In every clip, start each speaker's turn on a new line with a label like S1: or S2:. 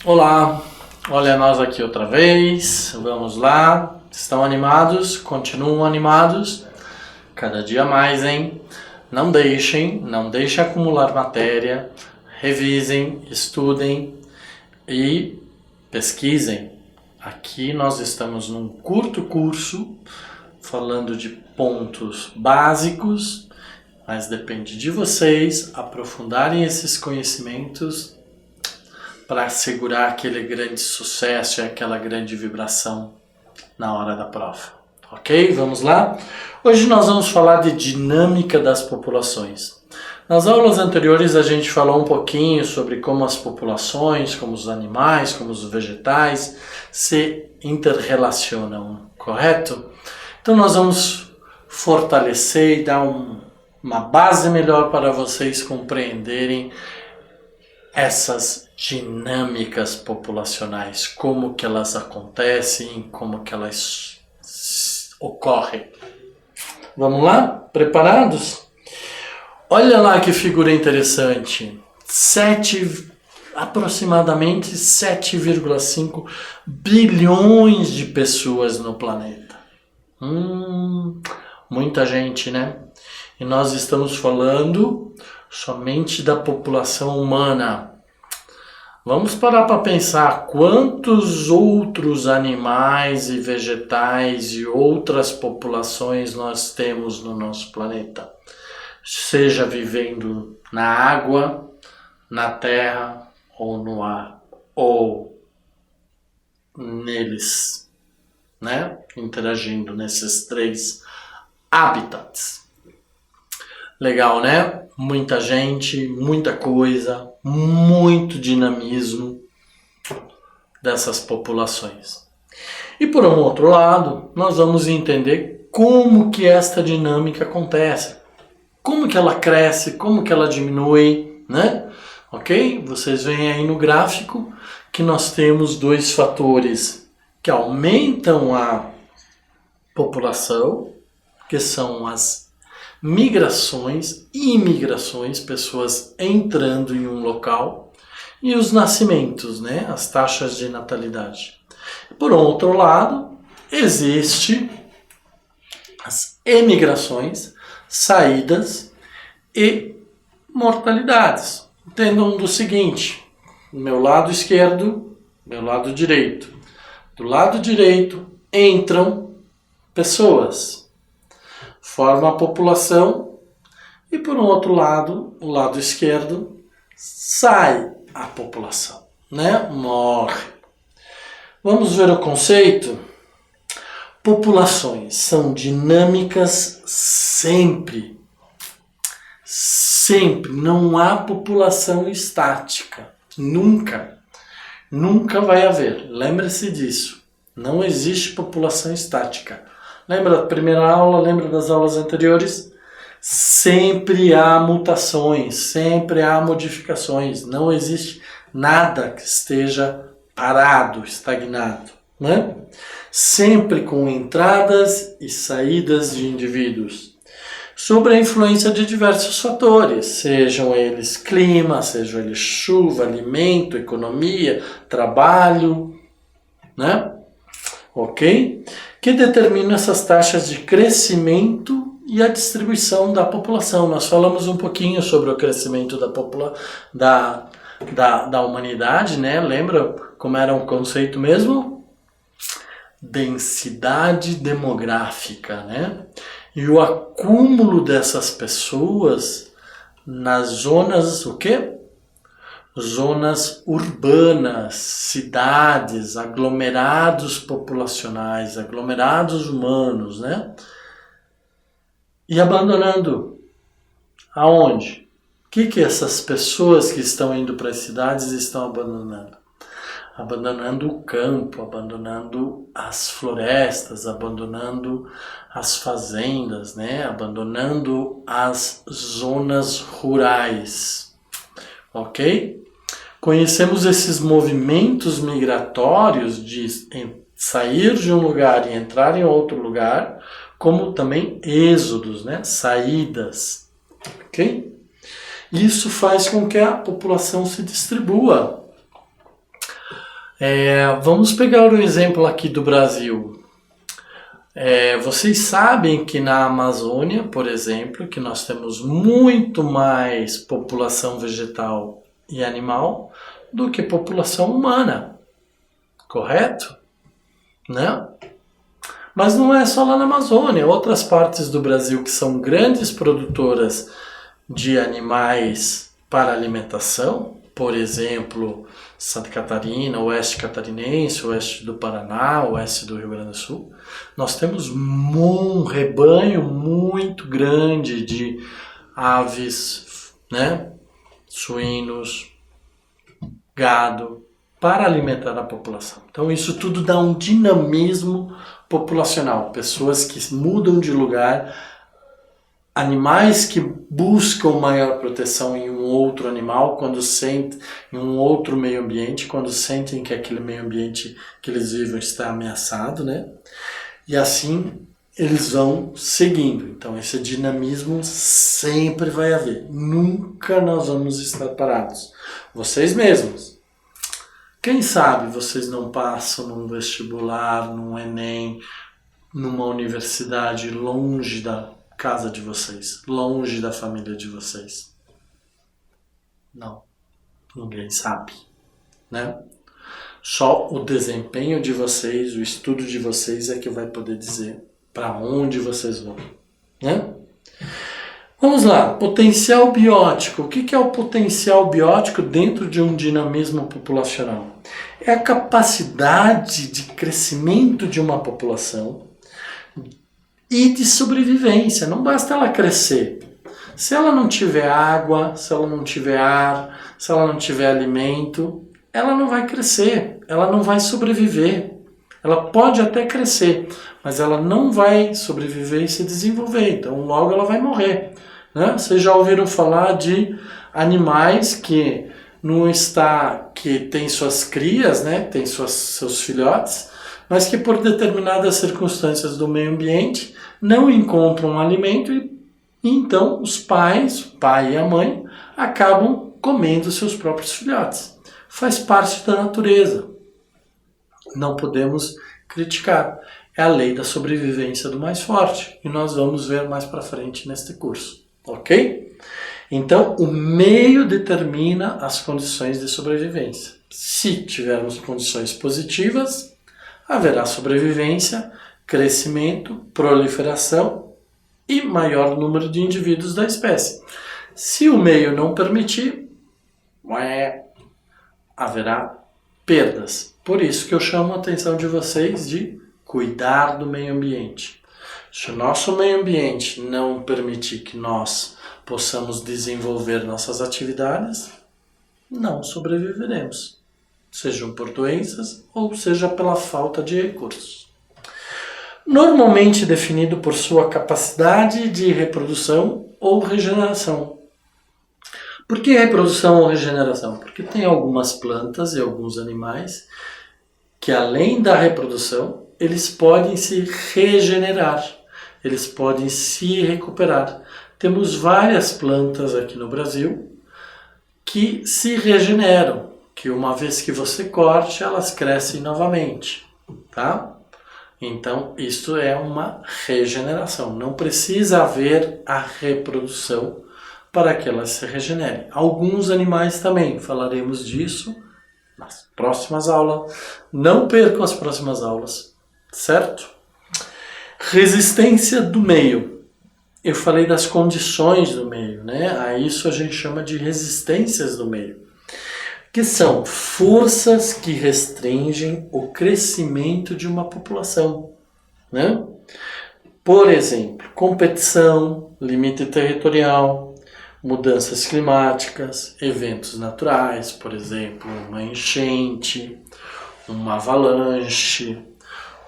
S1: Olá, olha nós aqui outra vez, vamos lá, estão animados? Continuam animados? Cada dia mais, hein? Não deixem acumular matéria, revisem, estudem e pesquisem. Aqui nós estamos num curto curso, falando de pontos básicos, mas depende de vocês aprofundarem esses conhecimentos para assegurar aquele grande sucesso e aquela grande vibração na hora da prova. Ok? Vamos lá? Hoje nós vamos falar de dinâmica das populações. Nas aulas anteriores a gente falou um pouquinho sobre como as populações, como os animais, como os vegetais se interrelacionam, correto? Então nós vamos fortalecer e dar uma base melhor para vocês compreenderem essas dinâmicas populacionais, como que elas acontecem, como que elas ocorrem. Vamos lá? Preparados? Olha lá que figura interessante. Aproximadamente 7,5 bilhões de pessoas no planeta. Muita gente, né? E nós estamos falando somente da população humana. Vamos parar para pensar quantos outros animais e vegetais e outras populações nós temos no nosso planeta. Seja vivendo na água, na terra ou no ar, ou neles, né? Interagindo nesses três habitats. Legal, né? Muita gente, muita coisa, muito dinamismo dessas populações. E por um outro lado, nós vamos entender como que esta dinâmica acontece. Como que ela cresce, como que ela diminui, né? Ok? Vocês veem aí no gráfico que nós temos dois fatores que aumentam a população, que são as migrações e imigrações, pessoas entrando em um local, e os nascimentos, né, as taxas de natalidade. Por outro lado, existe as emigrações, saídas e mortalidades. Entendam do seguinte, meu lado esquerdo, meu lado direito. Do lado direito entram pessoas, forma a população, e por um outro lado, o lado esquerdo, sai a população, né? Morre. Vamos ver o conceito? Populações são dinâmicas sempre. Sempre. Não há população estática. Nunca. Nunca vai haver. Lembre-se disso. Não existe população estática. Lembra da primeira aula? Lembra das aulas anteriores? Sempre há mutações, sempre há modificações. Não existe nada que esteja parado, estagnado, né? Sempre com entradas e saídas de indivíduos. Sobre a influência de diversos fatores, sejam eles clima, sejam eles chuva, alimento, economia, trabalho, né? Ok? Que determinam essas taxas de crescimento e a distribuição da população. Nós falamos um pouquinho sobre o crescimento da humanidade, né? Lembra como era um conceito mesmo? Densidade demográfica, né? E o acúmulo dessas pessoas nas zonas, o quê? Zonas urbanas, cidades, aglomerados populacionais, aglomerados humanos, né? E abandonando aonde? O que essas pessoas que estão indo para as cidades estão abandonando? Abandonando o campo, abandonando as florestas, abandonando as fazendas, né? Abandonando as zonas rurais, ok? Conhecemos esses movimentos migratórios de sair de um lugar e entrar em outro lugar, como também êxodos, né? Saídas, ok? Isso faz com que a população se distribua. Vamos pegar o exemplo aqui do Brasil. Vocês sabem que na Amazônia, por exemplo, que nós temos muito mais população vegetal e animal do que população humana, correto? Né? Mas não é só lá na Amazônia, outras partes do Brasil que são grandes produtoras de animais para alimentação, por exemplo, Santa Catarina, oeste catarinense, oeste do Paraná, oeste do Rio Grande do Sul, nós temos um rebanho muito grande de aves, né, suínos, gado, para alimentar a população. Então isso tudo dá um dinamismo populacional. Pessoas que mudam de lugar, animais que buscam maior proteção em um outro animal, quando sentem em um outro meio ambiente, quando sentem que aquele meio ambiente que eles vivem está ameaçado, né? E assim eles vão seguindo. Então esse dinamismo sempre vai haver. Nunca nós vamos estar parados. Vocês mesmos. Quem sabe vocês não passam num vestibular, num Enem, numa universidade longe da casa de vocês, longe da família de vocês? Não, ninguém sabe, né? Só o desempenho de vocês, o estudo de vocês é que vai poder dizer para onde vocês vão, né? Vamos lá, potencial biótico. O que é o potencial biótico dentro de um dinamismo populacional? É a capacidade de crescimento de uma população e de sobrevivência. Não basta ela crescer. Se ela não tiver água, se ela não tiver ar, se ela não tiver alimento, ela não vai crescer, ela não vai sobreviver. Ela pode até crescer, mas ela não vai sobreviver e se desenvolver. Então logo ela vai morrer. Né? Vocês já ouviram falar de animais que que tem suas crias, né? Tem seus filhotes, mas que por determinadas circunstâncias do meio ambiente não encontram alimento e então os pais, o pai e a mãe, acabam comendo seus próprios filhotes. Faz parte da natureza. Não podemos criticar. É a lei da sobrevivência do mais forte e nós vamos ver mais para frente neste curso. Ok? Então, o meio determina as condições de sobrevivência. Se tivermos condições positivas, haverá sobrevivência, crescimento, proliferação e maior número de indivíduos da espécie. Se o meio não permitir, haverá perdas. Por isso que eu chamo a atenção de vocês de cuidar do meio ambiente. Se o nosso meio ambiente não permitir que nós possamos desenvolver nossas atividades, não sobreviveremos, sejam por doenças ou seja pela falta de recursos. Normalmente definido por sua capacidade de reprodução ou regeneração. Por que reprodução ou regeneração? Porque tem algumas plantas e alguns animais que, além da reprodução, eles podem se regenerar, eles podem se recuperar. Temos várias plantas aqui no Brasil que se regeneram, que uma vez que você corte, elas crescem novamente, tá? Então, isso é uma regeneração. Não precisa haver a reprodução para que elas se regenerem. Alguns animais também, falaremos disso nas próximas aulas. Não percam as próximas aulas, certo? Resistência do meio. Eu falei das condições do meio, né? A isso a gente chama de resistências do meio, que são forças que restringem o crescimento de uma população, né? Por exemplo, competição, limite territorial, mudanças climáticas, eventos naturais, por exemplo, uma enchente, uma avalanche,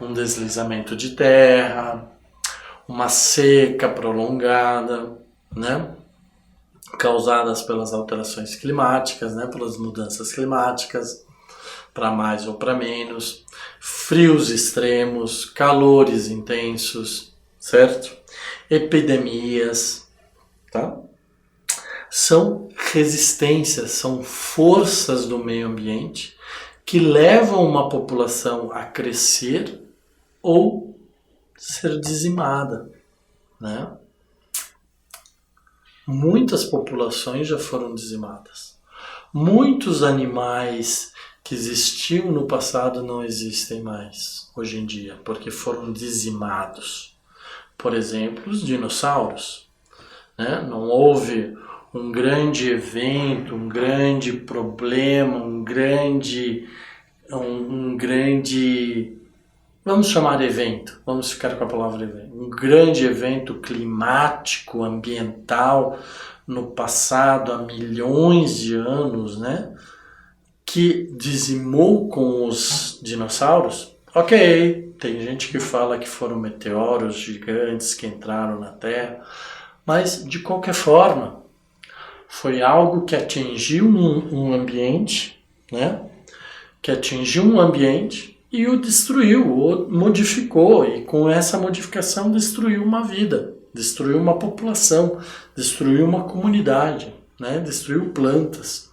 S1: um deslizamento de terra, uma seca prolongada, né? Causadas pelas alterações climáticas, né? Pelas mudanças climáticas, para mais ou para menos, frios extremos, calores intensos, certo? Epidemias, tá? São resistências, são forças do meio ambiente que levam uma população a crescer ou ser dizimada, né? Muitas populações já foram dizimadas. Muitos animais que existiam no passado não existem mais hoje em dia, porque foram dizimados. Por exemplo, os dinossauros, né? Não houve um grande evento, um grande problema, um grande, vamos chamar evento, vamos ficar com a palavra evento, um grande evento climático, ambiental no passado, há milhões de anos, né? Que dizimou com os dinossauros. Ok, tem gente que fala que foram meteoros gigantes que entraram na Terra, mas de qualquer forma, foi algo que atingiu um ambiente, né? Que atingiu um ambiente e o destruiu, o modificou, e com essa modificação destruiu uma vida, destruiu uma população, destruiu uma comunidade, né? Destruiu plantas.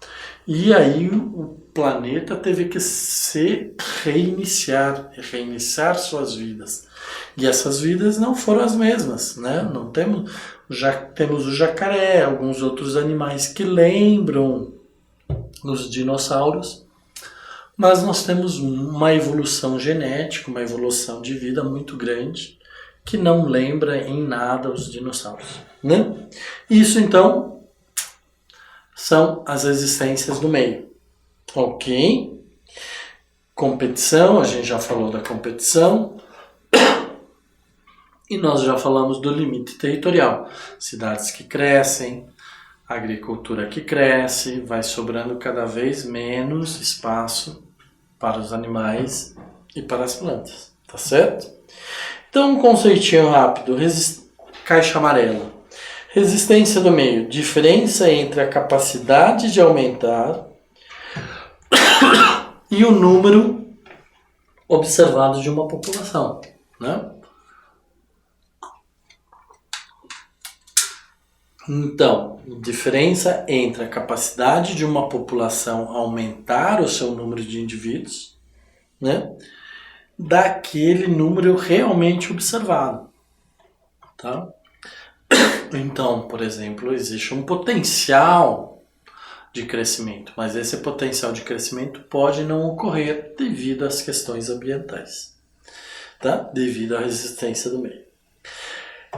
S1: E aí o planeta teve que se reiniciar suas vidas. E essas vidas não foram as mesmas, né? Não temos, já temos o jacaré, alguns outros animais que lembram os dinossauros, mas nós temos uma evolução genética, uma evolução de vida muito grande que não lembra em nada os dinossauros, né? Isso então são as existências do meio. Ok? Competição, a gente já falou da competição. E nós já falamos do limite territorial. Cidades que crescem, agricultura que cresce, vai sobrando cada vez menos espaço para os animais e para as plantas. Tá certo? Então, um conceitinho rápido. Caixa amarela. Resistência do meio. Diferença entre a capacidade de aumentar e o número observado de uma população, né? Então, diferença entre a capacidade de uma população aumentar o seu número de indivíduos, né, daquele número realmente observado, tá? Então, por exemplo, existe um potencial de crescimento, mas esse potencial de crescimento pode não ocorrer devido às questões ambientais, tá? Devido à resistência do meio.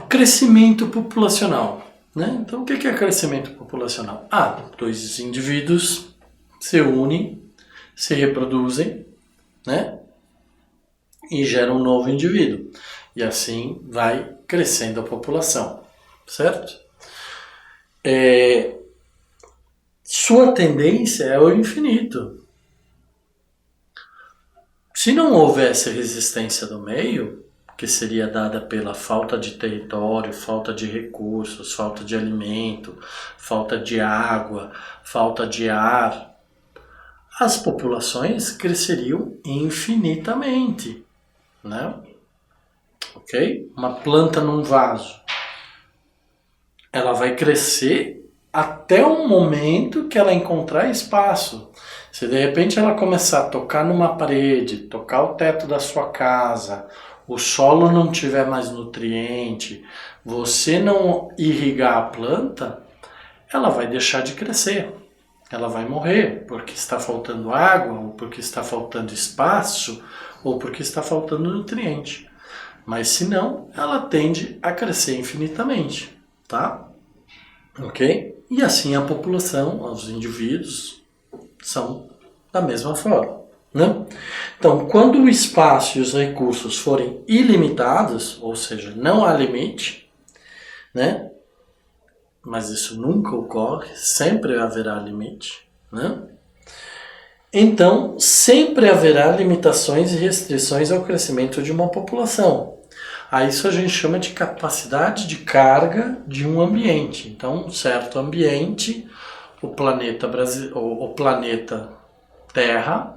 S1: Crescimento populacional. Né? Então, o que é crescimento populacional? Dois indivíduos se unem, se reproduzem, né? E geram um novo indivíduo. E assim vai crescendo a população, certo? Sua tendência é o infinito. Se não houvesse resistência do meio, que seria dada pela falta de território, falta de recursos, falta de alimento, falta de água, falta de ar, as populações cresceriam infinitamente, né? Ok? Uma planta num vaso, ela vai crescer até um momento que ela encontrar espaço. Se de repente ela começar a tocar numa parede, tocar o teto da sua casa, o solo não tiver mais nutriente, você não irrigar a planta, ela vai deixar de crescer. Ela vai morrer porque está faltando água, ou porque está faltando espaço, ou porque está faltando nutriente. Mas se não, ela tende a crescer infinitamente, tá? Ok? E assim a população, os indivíduos, são da mesma forma. Né? Então, quando o espaço e os recursos forem ilimitados, ou seja, não há limite, né? Mas isso nunca ocorre, sempre haverá limite, né? Então, sempre haverá limitações e restrições ao crescimento de uma população. A isso a gente chama de capacidade de carga de um ambiente. Então, um certo ambiente, o planeta Terra,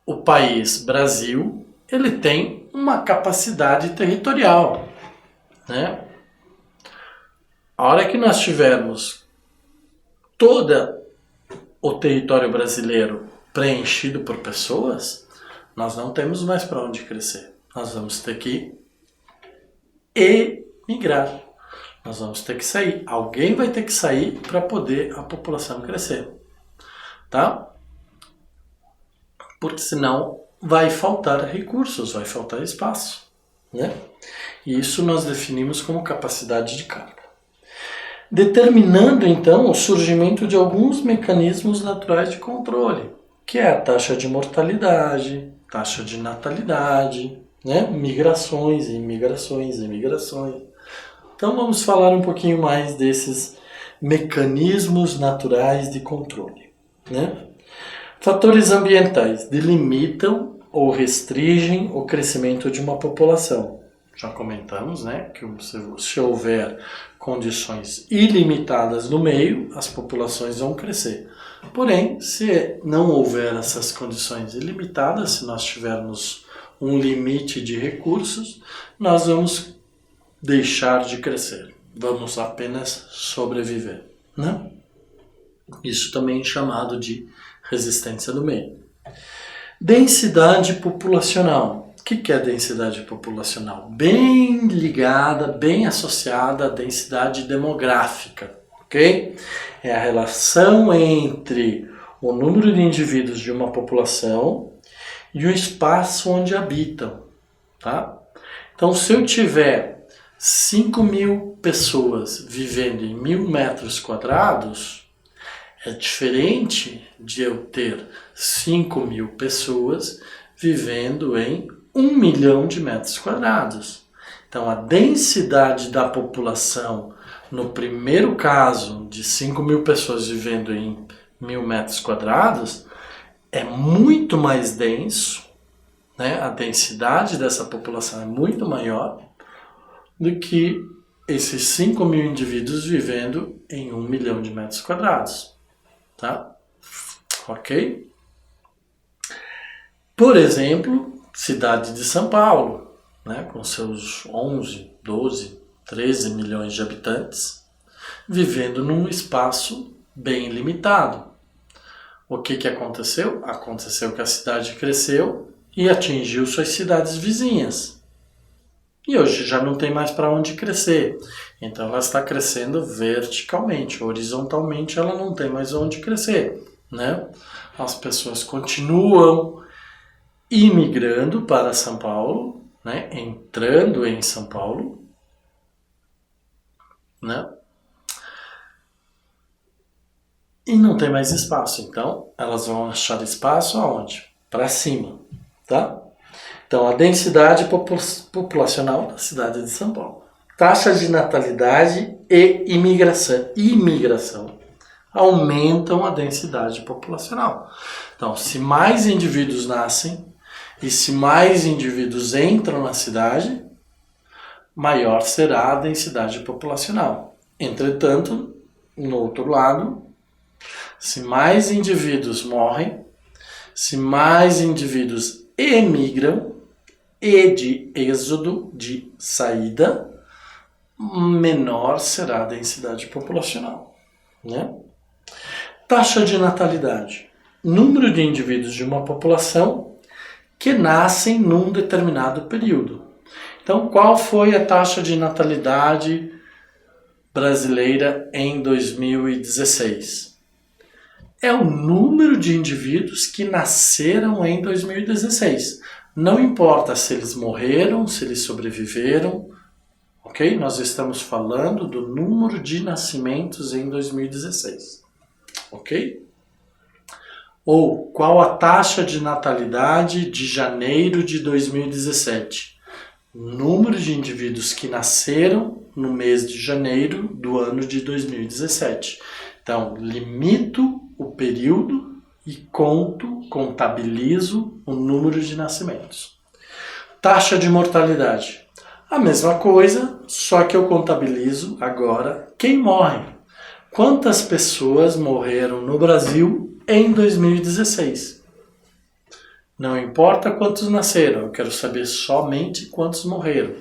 S1: o país Brasil, ele tem uma capacidade territorial, né? A hora que nós tivermos todo o território brasileiro preenchido por pessoas, nós não temos mais para onde crescer. Nós vamos ter que emigrar. Nós vamos ter que sair. Alguém vai ter que sair para poder a população crescer. Tá? Porque senão vai faltar recursos, vai faltar espaço. Né? E isso nós definimos como capacidade de carga. Determinando então o surgimento de alguns mecanismos naturais de controle, que é a taxa de mortalidade, taxa de natalidade, né? Migrações, imigrações. Então vamos falar um pouquinho mais desses mecanismos naturais de controle. Né? Fatores ambientais delimitam ou restringem o crescimento de uma população. Já comentamos, né, que se houver condições ilimitadas no meio, as populações vão crescer. Porém, se não houver essas condições ilimitadas, se nós tivermos um limite de recursos, nós vamos deixar de crescer. Vamos apenas sobreviver. Né? Isso também é chamado de resistência do meio. Densidade populacional. O que é densidade populacional? Bem ligada, bem associada à densidade demográfica, ok? É a relação entre o número de indivíduos de uma população e o espaço onde habitam, tá? Então, se eu tiver 5.000 pessoas vivendo em 1.000 metros quadrados, é diferente de eu ter 5.000 pessoas vivendo em 1 milhão de metros quadrados. Então, a densidade da população, no primeiro caso, de 5.000 pessoas vivendo em 1.000 metros quadrados, é muito mais denso, né? A densidade dessa população é muito maior do que esses 5.000 indivíduos vivendo em 1 milhão de metros quadrados. Tá? Ok? Por exemplo, cidade de São Paulo, né, com seus 11, 12, 13 milhões de habitantes, vivendo num espaço bem limitado. O que aconteceu? Aconteceu que a cidade cresceu e atingiu suas cidades vizinhas. E hoje já não tem mais para onde crescer. Então ela está crescendo verticalmente, horizontalmente ela não tem mais onde crescer. Né? As pessoas continuam imigrando para São Paulo, né? Entrando em São Paulo, né? E não tem mais espaço, então elas vão achar espaço aonde? Para cima, tá? Então a densidade populacional da cidade de São Paulo. Taxa de natalidade e imigração aumentam a densidade populacional. Então, se mais indivíduos nascem e se mais indivíduos entram na cidade, maior será a densidade populacional. Entretanto, no outro lado, se mais indivíduos morrem, se mais indivíduos emigram e de êxodo, de saída, menor será a densidade populacional. Né? Taxa de natalidade. Número de indivíduos de uma população que nascem num determinado período. Então, qual foi a taxa de natalidade brasileira em 2016? É o número de indivíduos que nasceram em 2016. Não importa se eles morreram, se eles sobreviveram, ok? Nós estamos falando do número de nascimentos em 2016, ok? Ou qual a taxa de natalidade de janeiro de 2017? Número de indivíduos que nasceram no mês de janeiro do ano de 2017. Então, limito o período e contabilizo o número de nascimentos. Taxa de mortalidade. A mesma coisa, só que eu contabilizo agora quem morre. Quantas pessoas morreram no Brasil em 2016? Não importa quantos nasceram, eu quero saber somente quantos morreram.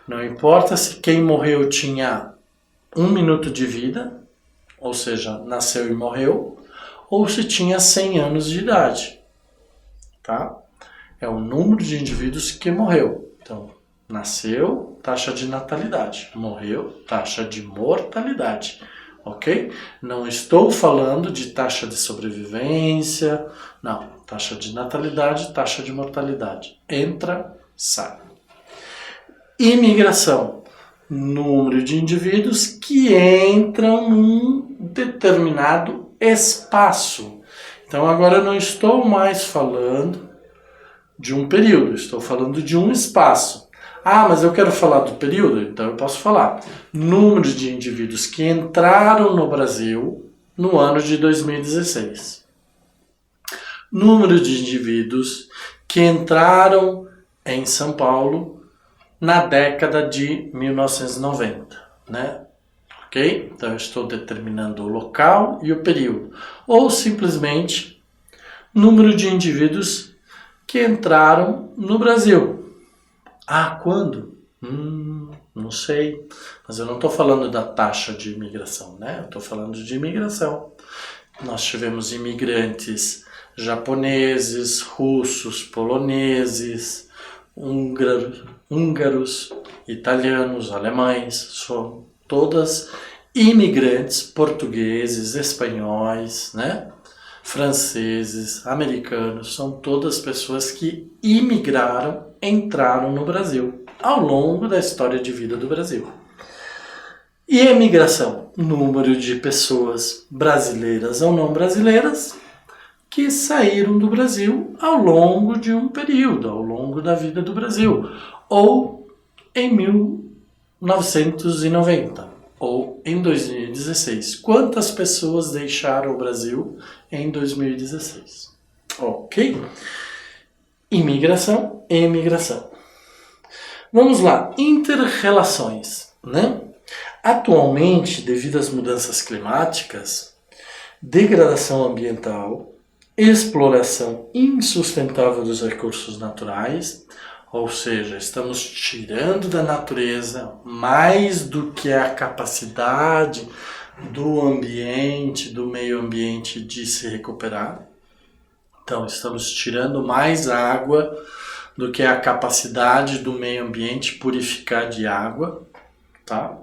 S1: Não importa se quem morreu tinha 1 minuto de vida, ou seja, nasceu e morreu, ou se tinha 100 anos de idade. Tá? É o número de indivíduos que morreu. Então, nasceu, taxa de natalidade. Morreu, taxa de mortalidade. Ok? Não estou falando de taxa de sobrevivência. Não. Taxa de natalidade, taxa de mortalidade. Entra, sai. Imigração. Número de indivíduos que entram num determinado espaço. Então agora eu não estou mais falando de um período, estou falando de um espaço. Ah, mas eu quero falar do período? Então eu posso falar. Número de indivíduos que entraram no Brasil no ano de 2016. Número de indivíduos que entraram em São Paulo na década de 1990, né? Ok? Então eu estou determinando o local e o período. Ou simplesmente número de indivíduos que entraram no Brasil. Ah, quando? Não sei. Mas eu não estou falando da taxa de imigração, né? Eu estou falando de imigração. Nós tivemos imigrantes japoneses, russos, poloneses, húngaros, italianos, alemães, são todas imigrantes portugueses, espanhóis, né? Franceses, americanos, são todas pessoas que imigraram, entraram no Brasil ao longo da história de vida do Brasil. E a imigração? Número de pessoas brasileiras ou não brasileiras que saíram do Brasil ao longo de um período, ao longo da vida do Brasil, ou em 1990, ou em 2016. Quantas pessoas deixaram o Brasil em 2016? Ok? Imigração e imigração. Vamos lá, inter-relações, né? Atualmente, devido às mudanças climáticas, degradação ambiental, exploração insustentável dos recursos naturais, ou seja, estamos tirando da natureza mais do que a capacidade do ambiente, do meio ambiente de se recuperar. Então, estamos tirando mais água do que a capacidade do meio ambiente purificar de água, tá?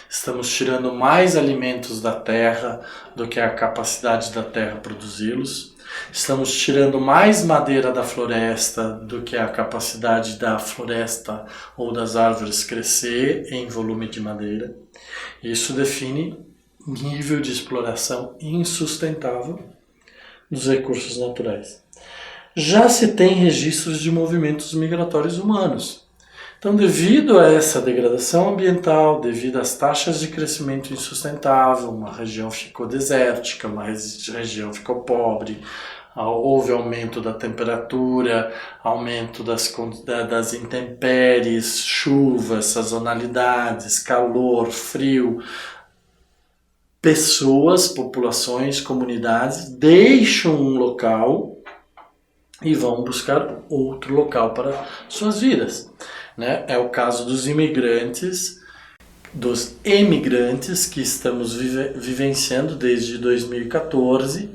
S1: Estamos tirando mais alimentos da terra do que a capacidade da terra produzi-los. Estamos tirando mais madeira da floresta do que a capacidade da floresta ou das árvores crescer em volume de madeira. Isso define nível de exploração insustentável dos recursos naturais. Já se tem registros de movimentos migratórios humanos. Então, devido a essa degradação ambiental, devido às taxas de crescimento insustentável, uma região ficou desértica, uma região ficou pobre, houve aumento da temperatura, aumento das intempéries, chuvas, sazonalidades, calor, frio. Pessoas, populações, comunidades deixam um local e vão buscar outro local para suas vidas. Né? É o caso dos imigrantes, dos emigrantes que estamos vivenciando desde 2014,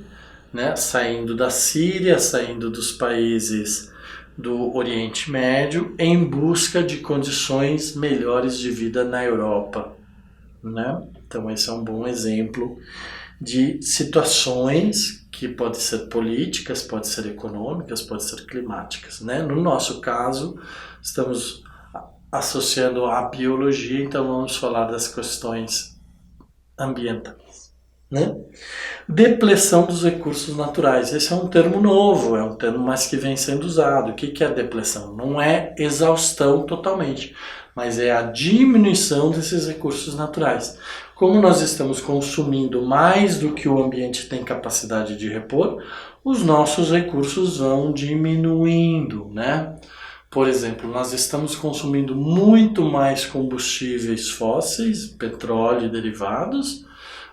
S1: né? Saindo da Síria, saindo dos países do Oriente Médio, em busca de condições melhores de vida na Europa. Né? Então esse é um bom exemplo de situações que podem ser políticas, podem ser econômicas, podem ser climáticas. Né? No nosso caso, estamos associando a biologia, então vamos falar das questões ambientais. Né? Depleção dos recursos naturais. Esse é um termo novo, é um termo mais que vem sendo usado. O que é depleção? Não é exaustão totalmente, mas é a diminuição desses recursos naturais. Como nós estamos consumindo mais do que o ambiente tem capacidade de repor, os nossos recursos vão diminuindo, né? Por exemplo, nós estamos consumindo muito mais combustíveis fósseis, petróleo e derivados,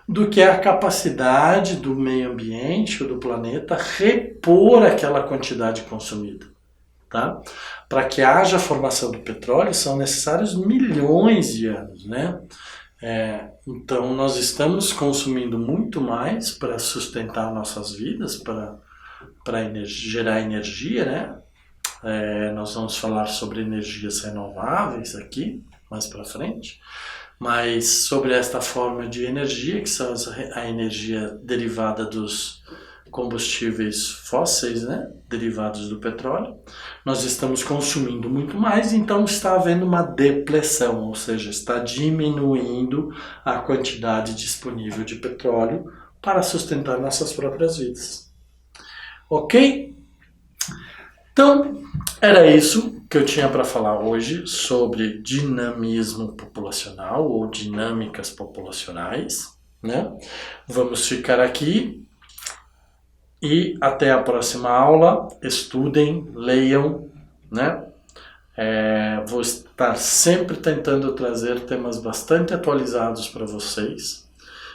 S1: do que a capacidade do meio ambiente ou do planeta repor aquela quantidade consumida. Tá? Para que haja a formação do petróleo são necessários milhões de anos, né? Então nós estamos consumindo muito mais para sustentar nossas vidas, para gerar energia, né? Nós vamos falar sobre energias renováveis aqui mais para frente, mas sobre esta forma de energia, que são a energia derivada dos combustíveis fósseis, né, derivados do petróleo, nós estamos consumindo muito mais, então está havendo uma depleção, ou seja, está diminuindo a quantidade disponível de petróleo para sustentar nossas próprias vidas. Ok? Então, era isso que eu tinha para falar hoje sobre dinamismo populacional ou dinâmicas populacionais, né? Vamos ficar aqui e até a próxima aula. Estudem, leiam, né? Vou estar sempre tentando trazer temas bastante atualizados para vocês,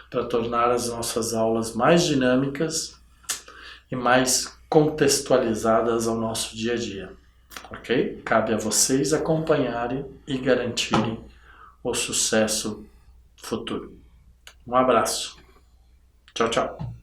S1: para tornar as nossas aulas mais dinâmicas e mais contextualizadas ao nosso dia a dia, ok? Cabe a vocês acompanharem e garantirem o sucesso futuro. Um abraço. Tchau, tchau.